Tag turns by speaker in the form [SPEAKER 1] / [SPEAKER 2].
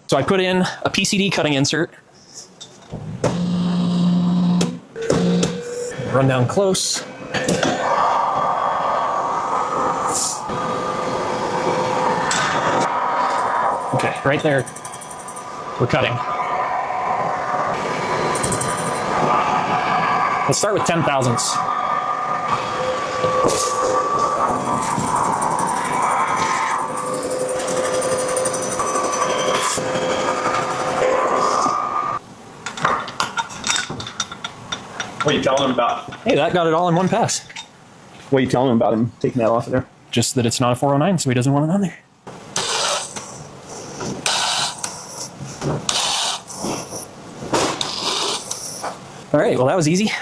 [SPEAKER 1] So I put in a PCD cutting insert. Run down close. Okay, right there, we're cutting. Let's start with 10 thousandths.
[SPEAKER 2] What are you telling him about?
[SPEAKER 1] Hey, that got it all in one pass.
[SPEAKER 2] What are you telling him about him taking that off of there?
[SPEAKER 1] Just that it's not a 409, so he doesn't want it on there. All right, well, that was easy.